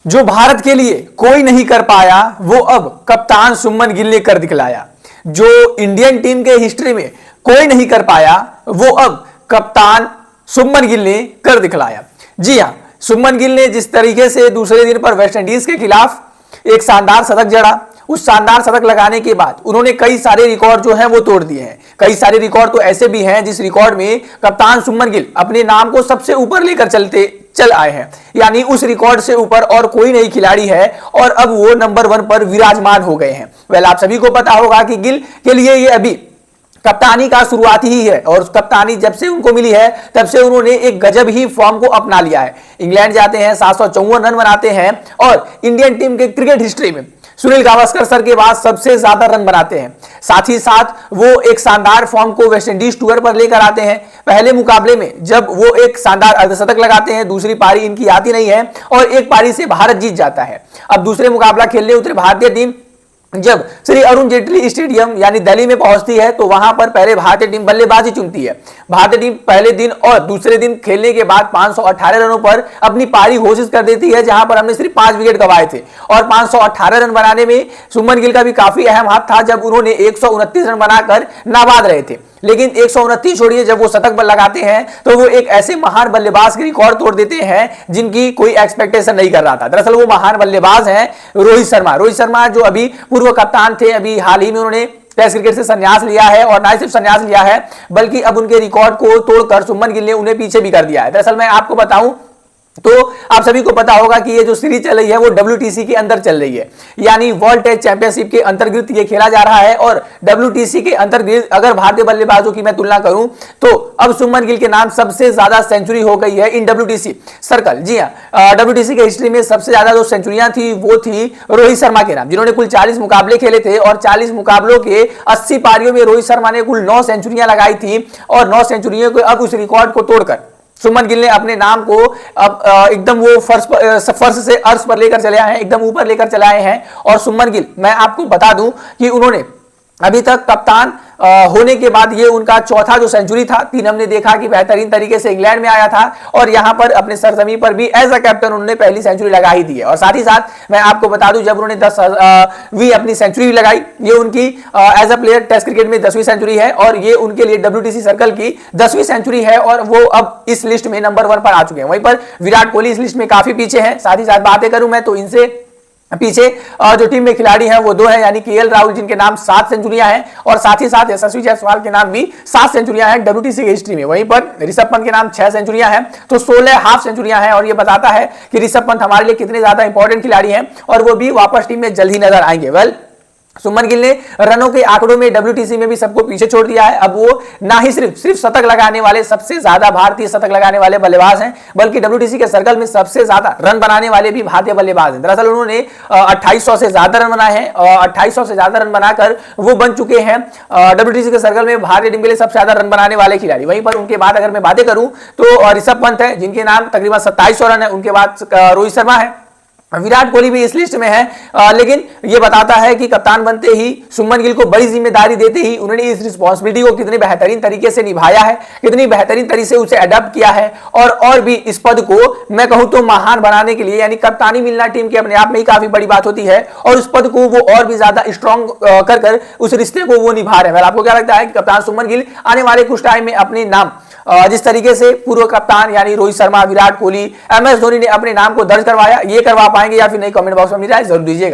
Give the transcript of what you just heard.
जो भारत के लिए कोई नहीं कर पाया वो अब कप्तान शुभमन गिल ने कर दिखलाया। जो इंडियन टीम के हिस्ट्री में कोई नहीं कर पाया वो अब कप्तान शुभमन गिल ने कर दिखलाया। जी हां, शुभमन गिल ने जिस तरीके से दूसरे दिन पर वेस्टइंडीज के खिलाफ एक शानदार शतक जड़ा, उस शानदार शतक लगाने के बाद उन्होंने कई सारे रिकॉर्ड जो हैं वो तोड़ दिए हैं। कई सारे रिकॉर्ड तो ऐसे भी हैं जिस रिकॉर्ड में कप्तान शुभमन गिल अपने नाम को सबसे ऊपर लेकर चल आए हैं, यानी उस रिकॉर्ड से ऊपर और कोई नहीं खिलाड़ी है और अब वो नंबर 1 पर विराजमान हो गए हैं। वेल, आप सभी को पता होगा कि गिल के लिए ये अभी कप्तानी का शुरुआत ही है और कप्तानी जब से उनको मिली है तब से उन्होंने एक गजब ही फॉर्म को अपना लिया है। इंग्लैंड जाते हैं, 754 रन बनाते हैं और इंडियन टीम के क्रिकेट हिस्ट्री में सुनील गावस्कर सर के बाद सबसे ज्यादा रन बनाते हैं। साथ ही साथ वो एक शानदार फॉर्म को वेस्टइंडीज टूर पर लेकर आते हैं। पहले मुकाबले में जब वो एक शानदार अर्धशतक लगाते हैं, दूसरी पारी इनकी आती नहीं है और एक पारी से भारत जीत जाता है। अब दूसरे मुकाबला खेलने उतरे भारतीय टीम जब श्री अरुण जेटली स्टेडियम यानी दिल्ली में पहुंचती है तो वहां पर पहले भारतीय टीम बल्लेबाजी चुनती है। भारतीय टीम पहले दिन और दूसरे दिन खेलने के बाद 518 रनों पर अपनी पारी घोषित कर देती है, जहां पर हमने सिर्फ 5 विकेट गंवाए थे और 518 रन बनाने में शुभमन गिल का भी काफी अहम हाथ था जब उन्होंने 129 रन बनाकर नाबाद रहे थे। लेकिन 129 छोड़िए, जब वो शतक लगाते हैं तो वो एक ऐसे महान बल्लेबाज के रिकॉर्ड तोड़ देते हैं जिनकी कोई एक्सपेक्टेशन नहीं कर रहा था। दरअसल वो महान बल्लेबाज हैं रोहित शर्मा। रोहित शर्मा जो अभी पूर्व कप्तान थे, अभी हाल ही में उन्होंने टेस्ट क्रिकेट से संन्यास लिया है और ना सिर्फ संन्यास लिया है बल्कि अब उनके रिकॉर्ड को तोड़कर शुभमन गिल ने उन्हें पीछे भी कर दिया है। दरअसल मैं आपको बताऊं तो आप सभी को पता होगा कि ये जो सीरीज चल रही है वो WTC के अंदर चल रही है, यानी वर्ल्ड टेस्ट चैंपियनशिप के अंतर्गत ये खेला जा रहा है और WTC के अंतर्गत अगर भारतीय बल्लेबाजों की मैं तुलना करूं तो अब शुभमन गिल के नाम सबसे ज्यादा सेंचुरी हो गई है इन WTC सर्कल। जी हां, WTC के हिस्ट्री में सबसे ज्यादा जो सेंचुरियां थी वो थी रोहित शर्मा के नाम, जिन्होंने कुल 40 मुकाबले खेले थे और 40 मुकाबलों के 80 पारियों में रोहित शर्मा ने कुल 9 सेंचुरियां लगाई थी और 9 सेंचुरियों को अब उस रिकॉर्ड को तोड़कर शुभमन गिल ने अपने नाम को अब एकदम वो फर्श से अर्श पर लेकर चले आए हैं, एकदम ऊपर लेकर चले आए हैं। और शुभमन गिल, मैं आपको बता दूं कि उन्होंने अभी तक कप्तान होने के बाद ये उनका चौथा जो सेंचुरी था। 3 हमने देखा कि बेहतरीन तरीके से इंग्लैंड में आया था और यहां पर अपने सरजमी पर भी एज अ कैप्टन उन्होंने पहली सेंचुरी लगा ही दी है। और साथ ही साथ मैं आपको बता दूं जब उन्होंने 10वीं अपनी सेंचुरी लगाई, ये उनकी as a player test cricket में 10वीं सेंचुरी है और ये उनके लिए WTC सर्कल की 10वीं सेंचुरी है और वो अब इस लिस्ट में नंबर 1 पर आ चुके हैं। वहीं पर विराट कोहली इस लिस्ट में काफी पीछे है। साथ ही साथ बातें करूं मैं तो इनसे पीछे जो टीम में खिलाड़ी हैं वो 2 हैं, यानी KL राहुल जिनके नाम 7 सेंचुरियां हैं और साथ ही साथ यशस्वी जायसवाल के नाम भी 7 सेंचुरियां हैं WTC की हिस्ट्री में। वहीं पर ऋषभ पंत के नाम 6 सेंचुरियां हैं, तो 16 हाफ सेंचुरियां हैं और ये बताता है कि ऋषभ पंत हमारे लिए कितने ज्यादा इंपॉर्टेंट खिलाड़ी हैं और वो भी वापस टीम में जल्द ही नजर आएंगे। वेल, शुभमन गिल ने रनों के आंकड़ों में WTC में भी सबको पीछे छोड़ दिया है। अब वो ना ही सिर्फ शतक लगाने वाले सबसे ज्यादा भारतीय शतक लगाने वाले बल्लेबाज हैं बल्कि WTC के सर्कल में सबसे ज्यादा रन बनाने वाले भी भारतीय बल्लेबाज हैं। दरअसल उन्होंने 2800 से ज्यादा रन बनाए हैं और 2800 से ज्यादा रन बनाकर वो बन चुके हैं WTC के सर्कल में भारतीय टीम के लिए सबसे ज्यादा रन बनाने वाले खिलाड़ी। वहीं पर उनके बाद अगर मैं बातें करूं तो ऋषभ पंत है जिनके नाम तकरीबन 2700 रन है, उनके बाद रोहित शर्मा है, विराट कोहली भी इस लिस्ट में है। लेकिन यह बताता है कि कप्तान बनते ही शुभमन गिल को बड़ी जिम्मेदारी देते ही उन्होंने इस रिस्पॉन्सिबिलिटी को कितने बेहतरीन तरीके से निभाया है, कितनी बेहतरीन तरीके से उसे अडॉप्ट किया है और भी इस पद को मैं कहूं तो महान बनाने के लिए, यानी कप्तानी मिलना टीम के अपने आप में ही काफी बड़ी बात होती है और उस पद को वो और भी ज्यादा स्ट्रॉन्ग कर उस रिश्ते को वो निभा रहे हैं। आपको क्या लगता है कि कप्तान शुभमन गिल आने वाले कुछ टाइम में अपने नाम जिस तरीके से पूर्व कप्तान यानी रोहित शर्मा, विराट कोहली, MS धोनी ने अपने नाम को दर्ज करवाया, ये करवा पाएंगे या फिर नहीं? कमेंट बॉक्स में अपनी राय जरूर दीजिएगा।